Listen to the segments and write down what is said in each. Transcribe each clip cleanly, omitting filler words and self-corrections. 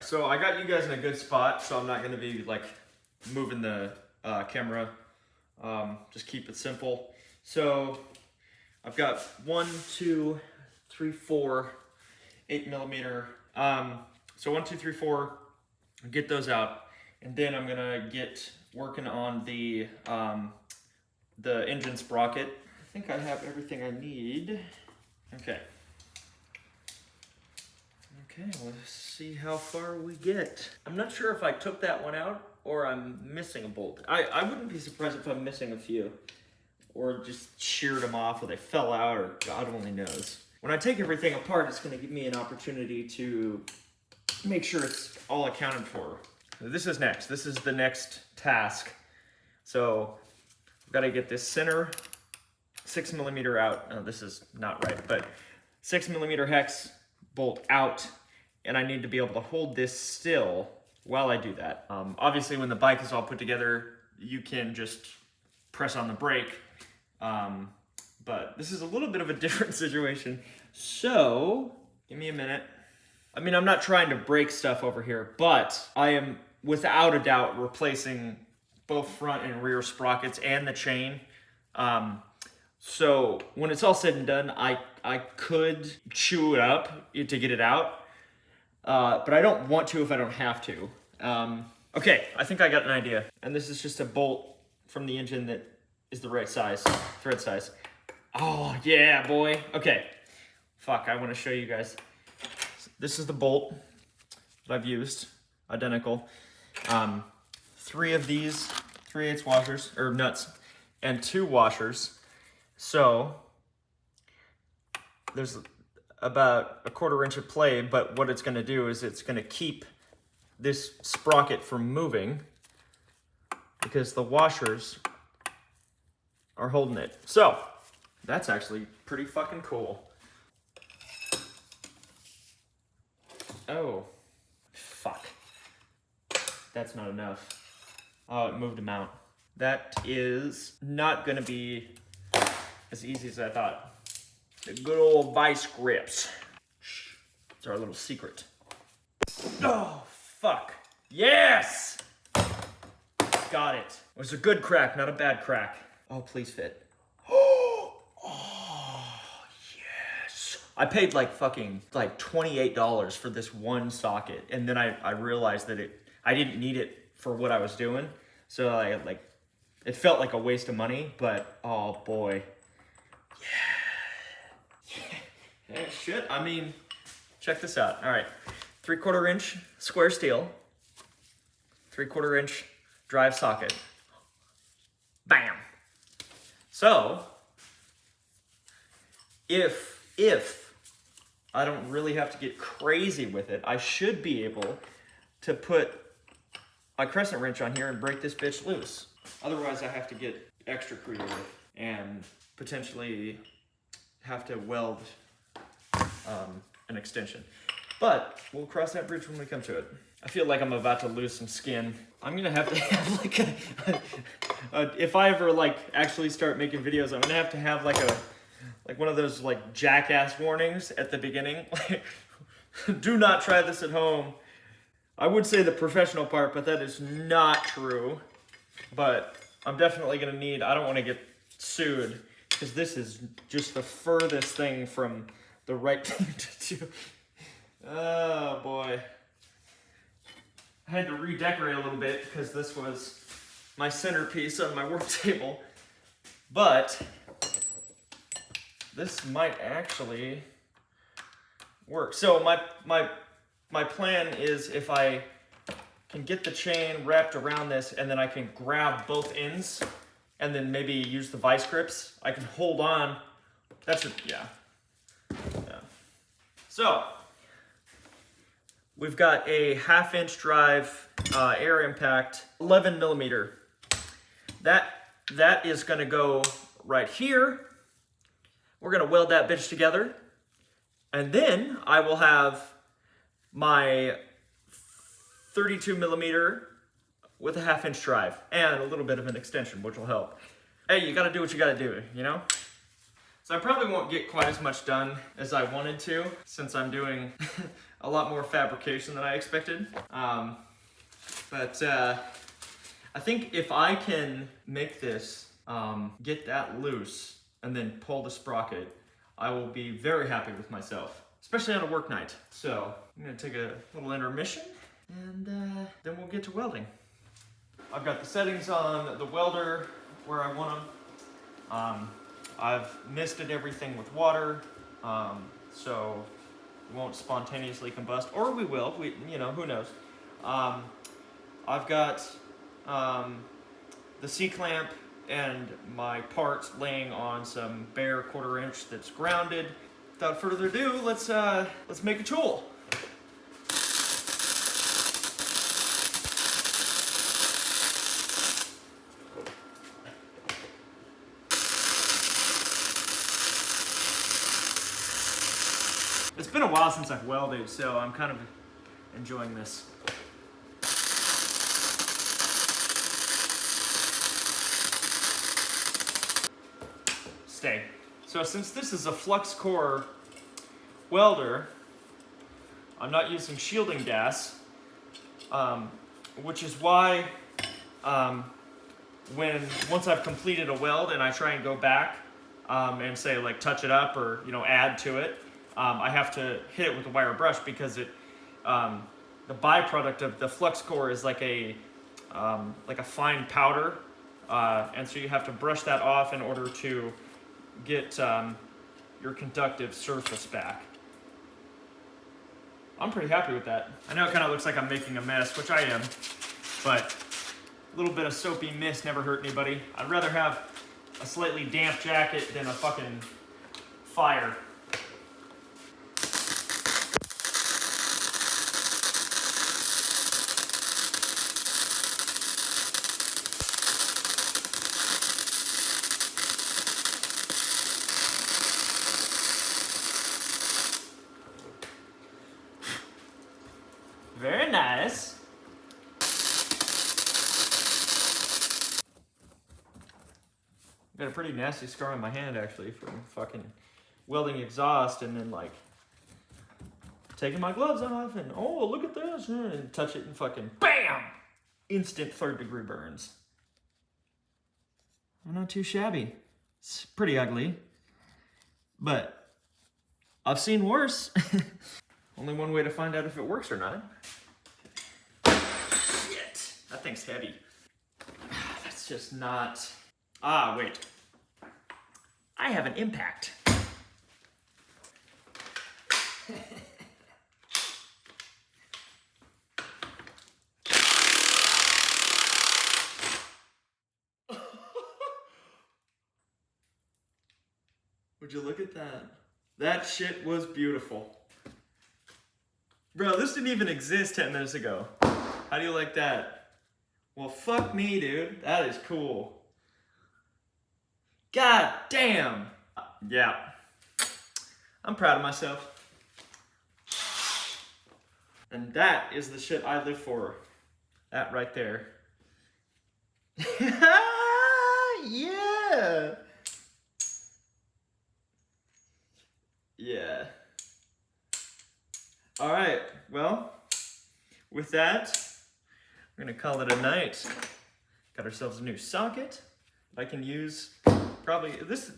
so I got you guys in a good spot, so I'm not gonna be like moving the camera. Just keep it simple. So I've got 1, 2, 3, 4, 8mm. So 1, 2, 3, 4, get those out. And then I'm gonna get working on the engine sprocket. I think I have everything I need. Okay. Okay, let's see how far we get. I'm not sure if I took that one out or I'm missing a bolt. I wouldn't be surprised if I'm missing a few, or just sheared them off, or they fell out, or God only knows. When I take everything apart, it's gonna give me an opportunity to make sure it's all accounted for. This is next. This is the next task. So I've got to get this center 6mm out. Oh, this is not right, but 6mm hex bolt out, and I need to be able to hold this still while I do that. Obviously, when the bike is all put together, you can just press on the brake, but this is a little bit of a different situation. So give me a minute. I mean, I'm not trying to break stuff over here, but I am without a doubt replacing both front and rear sprockets and the chain. So when it's all said and done, I could chew it up to get it out, but I don't want to if I don't have to. Okay, I think I got an idea. And this is just a bolt from the engine that is the right size, thread size. Oh yeah, boy. Okay, fuck, I want to show you guys. This is the bolt that I've used, identical. 3 of these 3/8 washers, or nuts, and 2 washers. So there's about a 1/4 inch of play, but what it's gonna do is it's gonna keep this sprocket from moving because the washers are holding it. So that's actually pretty fucking cool. Oh, fuck. That's not enough. Oh, it moved them out. That is not gonna be as easy as I thought. The good old vice grips. Shh, it's our little secret. Oh, fuck. Yes! Got it. It was a good crack, not a bad crack. Oh, please fit. I paid like fucking like $28 for this one socket, and then I realized that I didn't need it for what I was doing, so it felt like a waste of money. But oh boy, yeah, shit. I mean, check this out. All right, 3/4 inch square steel, 3/4 inch drive socket. Bam. So if I don't really have to get crazy with it, I should be able to put my crescent wrench on here and break this bitch loose. Otherwise, I have to get extra creative and potentially have to weld an extension. But we'll cross that bridge when we come to it. I feel like I'm about to lose some skin. I'm gonna have to have like if I ever like actually start making videos, I'm gonna have like one of those like jackass warnings at the beginning. Do not try this at home. I would say the professional part, but that is not true. But I'm definitely gonna need, I don't wanna get sued, because this is just the furthest thing from the right thing to do. Oh boy. I had to redecorate a little bit because this was my centerpiece on my work table. But this might actually work. So my plan is if I can get the chain wrapped around this and then I can grab both ends and then maybe use the vice grips, I can hold on. That's it, yeah. So we've got a 1/2 inch drive air impact, 11mm. That is gonna go right here. We're gonna weld that bitch together. And then I will have my 32mm with a 1/2 inch drive and a little bit of an extension, which will help. Hey, you gotta do what you gotta do, you know? So I probably won't get quite as much done as I wanted to, since I'm doing a lot more fabrication than I expected. But I think if I can make this, get that loose and then pull the sprocket, I will be very happy with myself, especially on a work night. So I'm gonna take a little intermission and then we'll get to welding. I've got the settings on the welder where I want them. I've misted everything with water, so it won't spontaneously combust, or we will, you know, who knows. I've got the C-clamp and my parts laying on some bare 1/4 inch that's grounded. Without further ado, let's make a tool. It's been a while since I've welded, so I'm kind of enjoying this. Stay. So since this is a flux core welder, I'm not using shielding gas, which is why once I've completed a weld and I try and go back and say like touch it up or add to it, I have to hit it with a wire brush because the byproduct of the flux core is like a fine powder, and so you have to brush that off in order to get your conductive surface back. I'm pretty happy with that. I know it kind of looks like I'm making a mess, which I am, but a little bit of soapy mist never hurt anybody. I'd rather have a slightly damp jacket than a fucking fire. Very nice. Got a pretty nasty scar on my hand actually from fucking welding exhaust and then like taking my gloves off and oh look at this and touch it and fucking BAM! Instant 3rd-degree burns. I'm not too shabby. It's pretty ugly, but I've seen worse. Only one way to find out if it works or not. Shit, that thing's heavy. That's just not... Ah, wait. I have an impact. Would you look at that? That shit was beautiful. Bro, this didn't even exist 10 minutes ago. How do you like that? Well, fuck me, dude. That is cool. God damn. Yeah. I'm proud of myself. And that is the shit I live for. That right there. Yeah. Yeah. All right, well, with that, we're gonna call it a night. Got ourselves a new socket that I can use. Probably this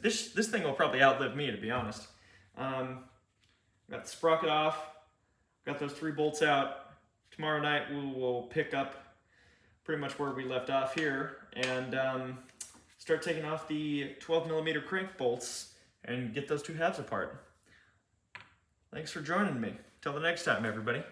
thing will probably outlive me, to be honest. Got the sprocket off. Got those 3 bolts out. Tomorrow night we will pick up pretty much where we left off here and start taking off the 12mm crank bolts and get those 2 halves apart. Thanks for joining me. Till the next time, everybody.